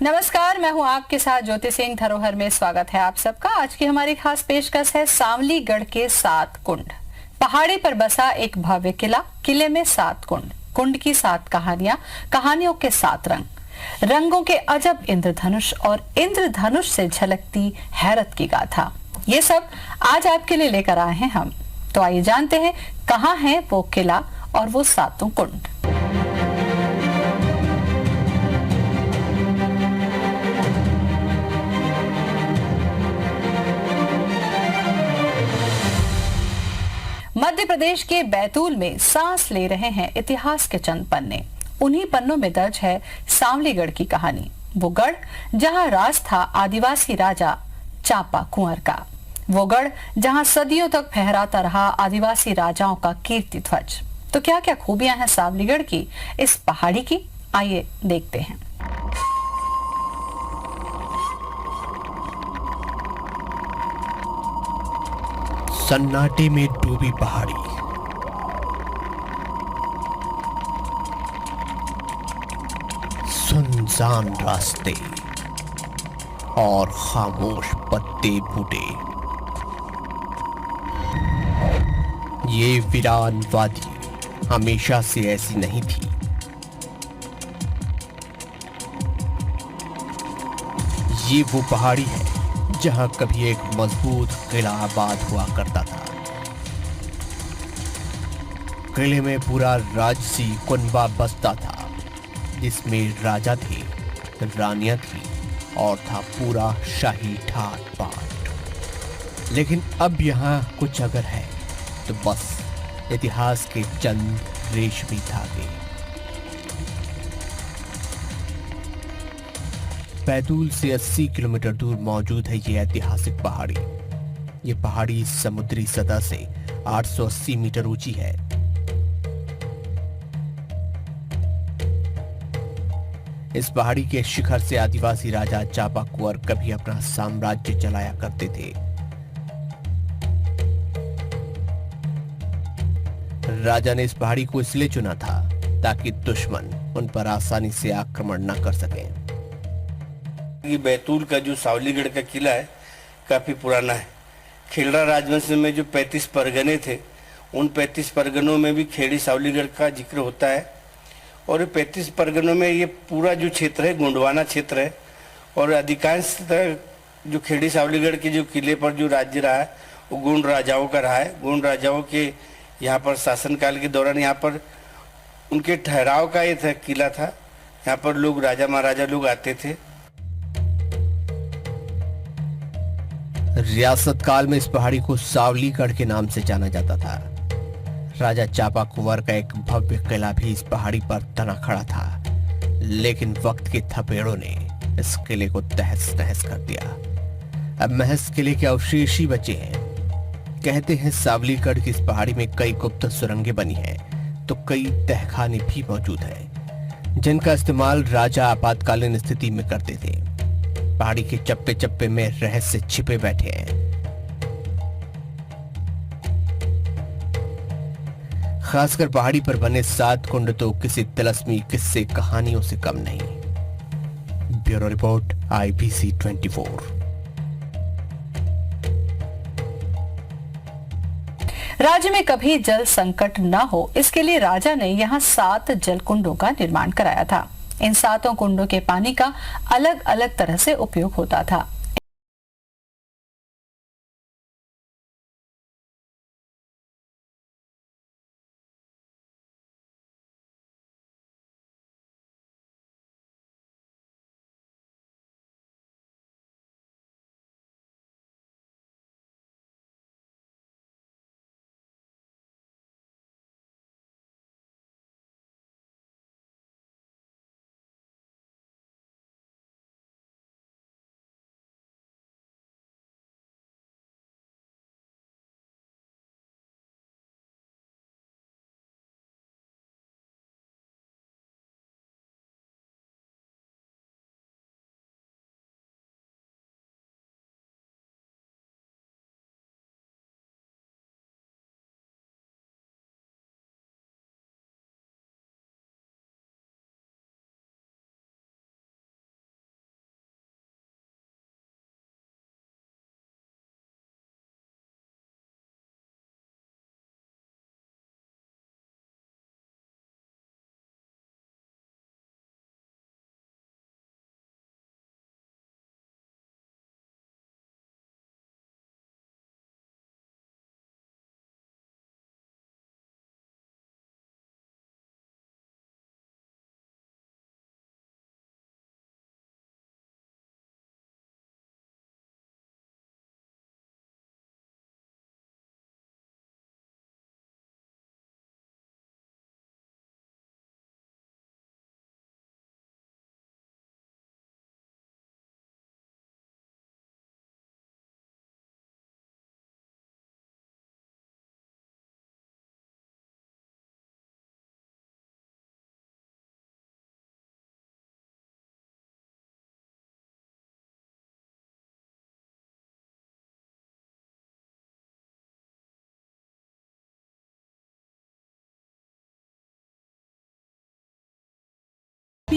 नमस्कार, मैं हूं आपके साथ ज्योति सिंह। धरोहर में स्वागत है आप सबका। आज की हमारी खास पेशकश है सांवलीगढ़ के 7 कुंड। पहाड़ी पर बसा एक भव्य किला, किले में 7 कुंड, कुंड की 7 कहानियां, कहानियों के 7 रंग, रंगों के अजब इंद्रधनुष और इंद्रधनुष से झलकती हैरत की गाथा। ये सब आज आपके लिए लेकर आए हैं हम। तो आइए जानते हैं कहाँ है वो किला और वो 7 कुंड। मध्य प्रदेश के बैतूल में सांस ले रहे हैं इतिहास के चंद पन्ने। उन्हीं पन्नों में दर्ज है सांवलीगढ़ की कहानी, वो गढ़ जहां राज था आदिवासी राजा चापा कुंवर का, वो गढ़ जहां सदियों तक फहराता रहा आदिवासी राजाओं का कीर्ति ध्वज। तो क्या क्या खूबियां हैं सांवलीगढ़ की, इस पहाड़ी की, आइए देखते हैं। सन्नाटे में डूबी पहाड़ी, सुनसान रास्ते और खामोश पत्ते बूटे। ये वीरान वादी हमेशा से ऐसी नहीं थी। ये वो पहाड़ी है जहां कभी एक मजबूत किला आबाद हुआ करता था। किले में पूरा राजसी कुनबा बसता था, जिसमें राजा थे, रानियां थी और था पूरा शाही ठाट बाट। लेकिन अब यहाँ कुछ अगर है तो बस इतिहास के चंद रेशमी धागे। बैतूल से 80 किलोमीटर दूर मौजूद है ये ऐतिहासिक पहाड़ी। ये पहाड़ी समुद्री सतह से 880 मीटर ऊंची है। इस पहाड़ी के शिखर से आदिवासी राजा चापा कुंवर कभी अपना साम्राज्य चलाया करते थे। राजा ने इस पहाड़ी को इसलिए चुना था ताकि दुश्मन उन पर आसानी से आक्रमण न कर सकें। ये बैतूल का जो सांवलीगढ़ का किला है काफ़ी पुराना है। खेड़ा राजवंश में जो 35 परगने थे, उन 35 परगनों में भी खेड़ी सांवलीगढ़ का जिक्र होता है। और 35 परगनों में ये पूरा जो क्षेत्र है गोंडवाना क्षेत्र है। और अधिकांश जो खेड़ी सांवलीगढ़ के जो किले पर जो राज्य रहा है वो गोंड राजाओं का रहा है। गोंड राजाओं के यहाँ पर शासनकाल के दौरान यहाँ पर उनके ठहराव का ये था, किला था। यहाँ पर लोग, राजा महाराजा लोग आते थे। रियासत काल में इस पहाड़ी को सांवलीगढ़ के नाम से जाना जाता था। राजा चापा कुंवर का एक भव्य किला भी इस पहाड़ी पर तना खड़ा था, लेकिन वक्त के थपेड़ों ने इस किले को तहस नहस कर दिया। अब महज किले के अवशेष ही बचे हैं। कहते हैं सांवलीगढ़ की इस पहाड़ी में कई गुप्त सुरंगें बनी हैं, तो कई तहखाने भी मौजूद हैं, जिनका इस्तेमाल राजा आपातकालीन स्थिति में करते थे। पहाड़ी के चप्पे चप्पे में रहस्य छिपे बैठे हैं। खासकर पहाड़ी पर बने 7 कुंड तो किसी तिलस्मी किस्से कहानियों से कम नहीं। Bureau report IBC 24। राज्य में कभी जल संकट न हो, इसके लिए राजा ने यहाँ 7 जल कुंडों का निर्माण कराया था। इन 7 कुंडों के पानी का अलग अलग तरह से उपयोग होता था।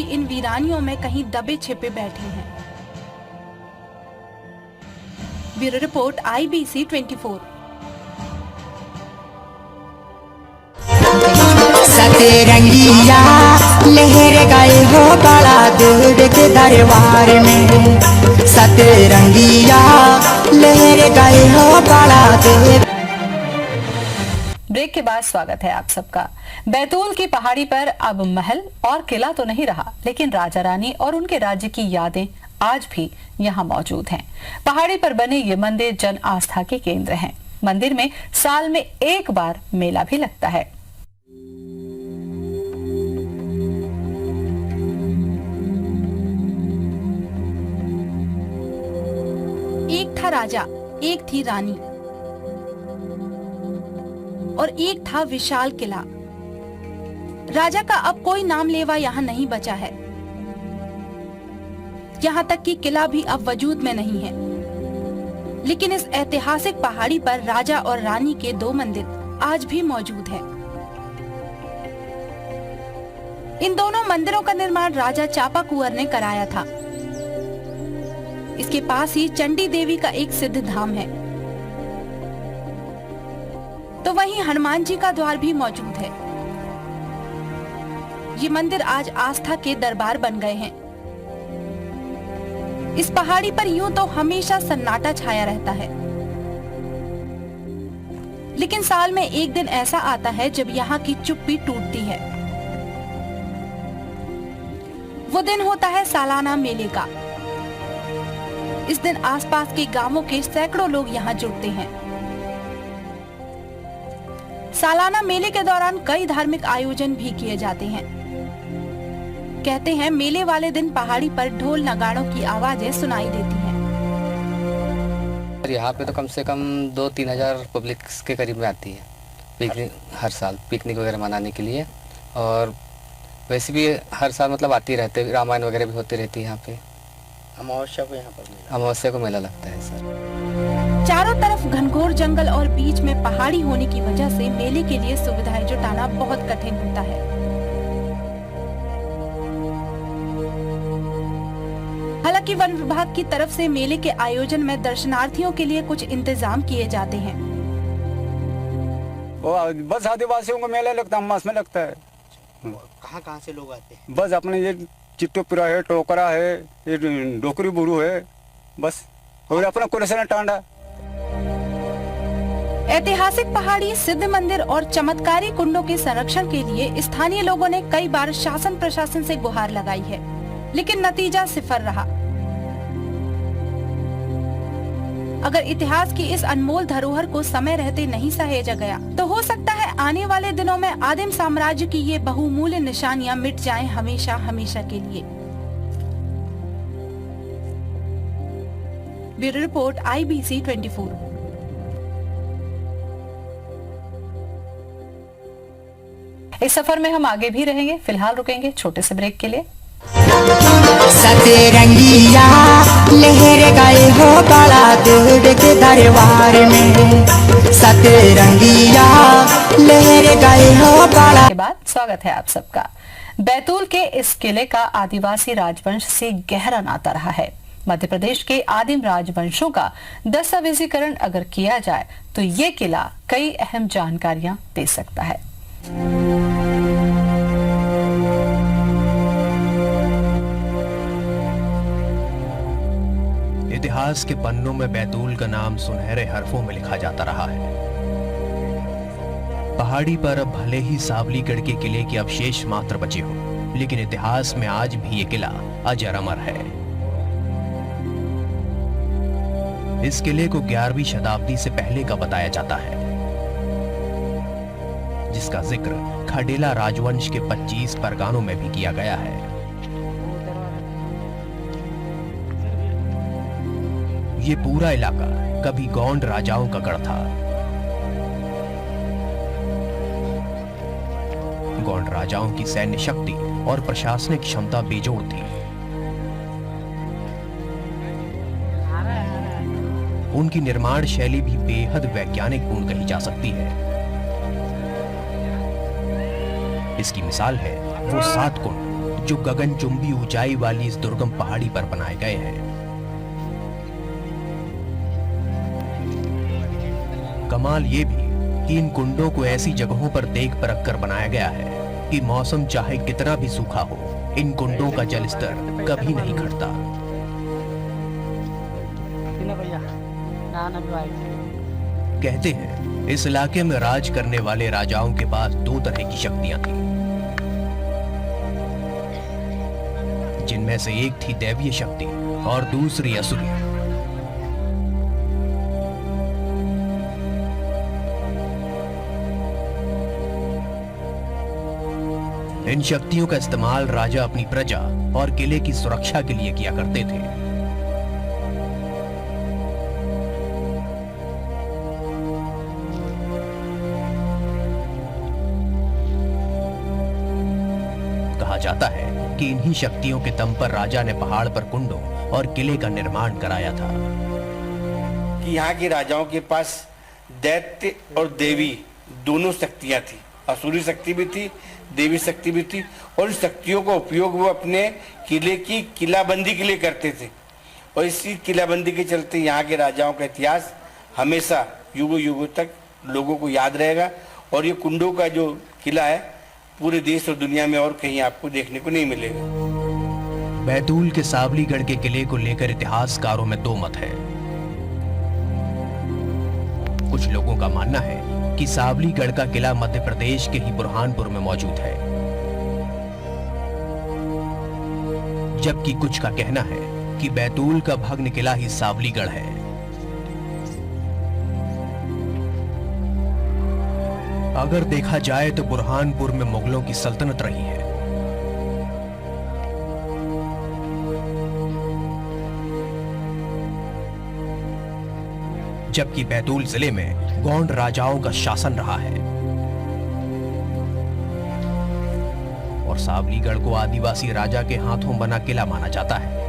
भी इन वीरानियों में कहीं दबे छिपे बैठे हैं। Bureau report IBC 24। सतरंगिया लहर गए हो बड़ा देव के दरबार में, सतरंगिया लहर गए हो बड़ा देव। ब्रेक के बाद स्वागत है आप सबका। बैतूल की पहाड़ी पर अब महल और किला तो नहीं रहा, लेकिन राजा रानी और उनके राज्य की यादें आज भी यहाँ मौजूद हैं। पहाड़ी पर बने ये मंदिर जन आस्था के केंद्र हैं। मंदिर में साल में एक बार मेला भी लगता है। एक था राजा, एक थी रानी और एक था विशाल किला। राजा का अब कोई नाम लेवा यहाँ नहीं बचा है। यहाँ तक कि किला भी अब वजूद में नहीं है। लेकिन इस ऐतिहासिक पहाड़ी पर राजा और रानी के 2 मंदिर आज भी मौजूद हैं। इन दोनों मंदिरों का निर्माण राजा चापा कुंवर ने कराया था। इसके पास ही चंडी देवी का एक सिद्ध धाम है, तो वहीं हनुमान जी का द्वार भी मौजूद है। ये मंदिर आज आस्था के दरबार बन गए हैं। इस पहाड़ी पर यूं तो हमेशा सन्नाटा छाया रहता है, लेकिन साल में एक दिन ऐसा आता है जब यहाँ की चुप्पी टूटती है। वो दिन होता है सालाना मेले का। इस दिन आसपास के गांवों के सैकड़ों लोग यहाँ जुटते हैं। सालाना मेले के दौरान कई धार्मिक आयोजन भी किए जाते हैं। कहते हैं मेले वाले दिन पहाड़ी पर ढोल नगाड़ों की आवाजें सुनाई देती हैं। यहाँ पे तो कम से कम 2-3 हजार पब्लिक के करीब में आती है पिकनिक, हर साल पिकनिक वगैरह मनाने के लिए। और वैसे भी हर साल मतलब आती रहते, रामायण वगैरह भी होती रहती है यहाँ पे। अमावस्या को यहाँ पर अमावस्या को मेला लगता है सर। चारों तरफ घनघोर जंगल और बीच में पहाड़ी होने की वजह से मेले के लिए सुविधाएं जुटाना बहुत कठिन होता है। हालांकि वन विभाग की तरफ से मेले के आयोजन में दर्शनार्थियों के लिए कुछ इंतजाम किए जाते हैं। बस आदिवासियों को मेला लगता है, मास में लगता है। कहाँ से लोग आते हैं? बस अपने ये चिट्टोपुरा है, टोकरा है, ये डोकरी बुरू है, बस और अपना कुरसना टांडा। ऐतिहासिक पहाड़ी, सिद्ध मंदिर और चमत्कारी कुंडों के संरक्षण के लिए स्थानीय लोगों ने कई बार शासन प्रशासन से गुहार लगाई है, लेकिन नतीजा सिफर रहा। अगर इतिहास की इस अनमोल धरोहर को समय रहते नहीं सहेजा गया, तो हो सकता है आने वाले दिनों में आदिम साम्राज्य की ये बहुमूल्य निशानियां मिट जाएं हमेशा हमेशा के लिए। Bureau report IBC 24। इस सफर में हम आगे भी रहेंगे। फिलहाल रुकेंगे छोटे से ब्रेक के लिए। सतरंगिया लहर गए हो बड़ा देव के दरबार में, सतरंगिया लहर गए हो बड़ा। के बाद स्वागत है आप सबका। बैतूल के इस किले का आदिवासी राजवंश से गहरा नाता रहा है। मध्य प्रदेश के आदिम राजवंशों का दस्तावेजीकरण अगर किया जाए तो ये किला कई अहम जानकारियां दे सकता है। इतिहास के पन्नों में बैतूल का नाम सुनहरे हरफों में लिखा जाता रहा है। पहाड़ी पर भले ही सावलीगढ़ के किले के अवशेष मात्र बचे हो, लेकिन इतिहास में आज भी ये किला अजर अमर है। इस किले को 11वीं शताब्दी से पहले का बताया जाता है, जिसका जिक्र खडेला राजवंश के 25 परगानों में भी किया गया है। ये पूरा इलाका कभी गौंड राजाओं का गढ़ था। गौंड राजाओं की सैन्य शक्ति और प्रशासनिक क्षमता बेजोड़ थी। उनकी निर्माण शैली भी बेहद वैज्ञानिक पूर्ण कही जा सकती है। इसकी मिसाल है वो 7 कुंड जो गगनचुंबी ऊंचाई वाली इस दुर्गम पहाड़ी पर बनाए गए हैं। कमाल ये भी कि इन कुंडों को ऐसी जगहों पर देख परख कर बनाया गया है कि मौसम चाहे कितना भी सूखा हो, इन कुंडों का जल स्तर कभी नहीं घटता। कहते हैं इस इलाके में राज करने वाले राजाओं के पास दो तरह की शक्तियां थी, जिनमें से एक थी दैवीय शक्ति और दूसरी असुरी। इन शक्तियों का इस्तेमाल राजा अपनी प्रजा और किले की सुरक्षा के लिए किया करते थे। कहा जाता है कि इन्हीं शक्तियों के दम पर राजा ने पहाड़ पर कुंडों और किले का निर्माण कराया था। कि यहाँ के राजाओं के पास दैत्य और देवी दोनों शक्तियां थी, असुरी शक्ति भी थी, देवी शक्ति भी थी, और इस शक्तियों का उपयोग वो अपने किले की किलाबंदी के लिए करते थे। और इसी किलाबंदी के चलते यहाँ के राजाओं का इतिहास हमेशा युगों युगों तक लोगों को याद रहेगा। और ये कुंडों का जो किला है पूरे देश और दुनिया में और कहीं आपको देखने को नहीं मिलेगा। बैतूल के सावलीगढ़ के किले को लेकर इतिहासकारों में दो मत हैं। कुछ लोगों का मानना है कि सावलीगढ़ का किला मध्य प्रदेश के ही बुरहानपुर में मौजूद है, जबकि कुछ का कहना है कि बैतूल का भग्न किला ही सावलीगढ़ है। अगर देखा जाए तो बुरहानपुर में मुगलों की सल्तनत रही है। जबकि बैतूल जिले में गोंड राजाओं का शासन रहा है और सावलीगढ़ को आदिवासी राजा के हाथों बना किला माना जाता है।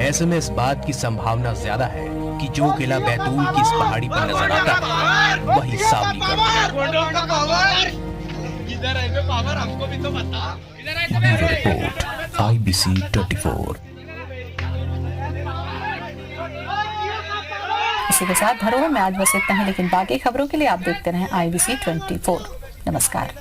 ऐसे में इस बात की संभावना ज्यादा है कि जो किला बैतूल की इस पहाड़ी पर नजर आता है वही सावलीगढ़ है। IBC 24। इसी के साथ धरोहर में आज बस इतना ही, लेकिन बाकी खबरों के लिए आप देखते रहें IBC 24। नमस्कार।